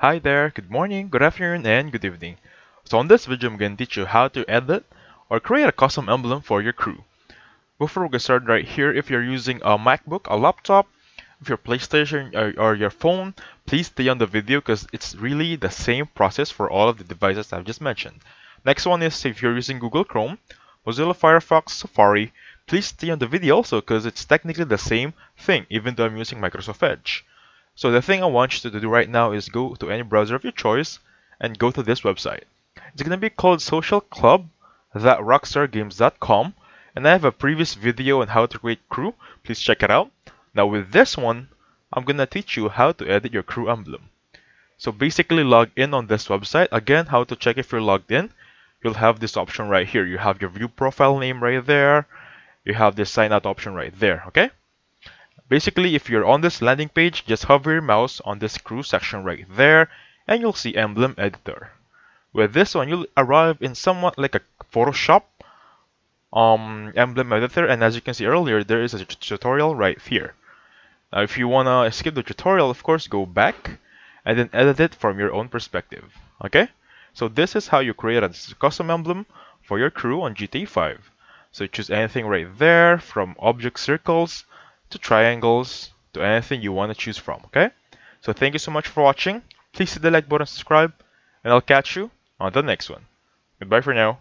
Hi there, good morning, good afternoon, and good evening. So on this video, I'm going to teach you how to edit or create a custom emblem for your crew. Before we get started right here, if you're using a MacBook, a laptop, if your PlayStation or your phone, please stay on the video because it's really the same process for all of the devices I've just mentioned. Next one is if you're using Google Chrome, Mozilla Firefox, Safari, please stay on the video also because it's technically the same thing even though I'm using Microsoft Edge. So the thing I want you to do right now is go to any browser of your choice and go to this website. It's going to be called socialclub.rockstargames.com, and I have a previous video on how to create crew. Please check it out. Now with this one, I'm going to teach you how to edit your crew emblem. So basically log in on this website. Again, how to check if you're logged in. You'll have this option right here. You have your view profile name right there. You have this sign out option right there, okay? Basically, if you're on this landing page, just hover your mouse on this crew section right there, and you'll see Emblem Editor. With this one, you'll arrive in somewhat like a Photoshop Emblem Editor, and as you can see earlier, there is a tutorial right here. Now, if you wanna skip the tutorial, of course, go back and then edit it from your own perspective. Okay? So this is how you create a custom emblem for your crew on GTA 5. So you choose anything right there, from object circles to triangles to anything you want to choose from. Okay? So thank you so much for watching. Please hit the like button, subscribe, and I'll catch you on the next one. Goodbye for now.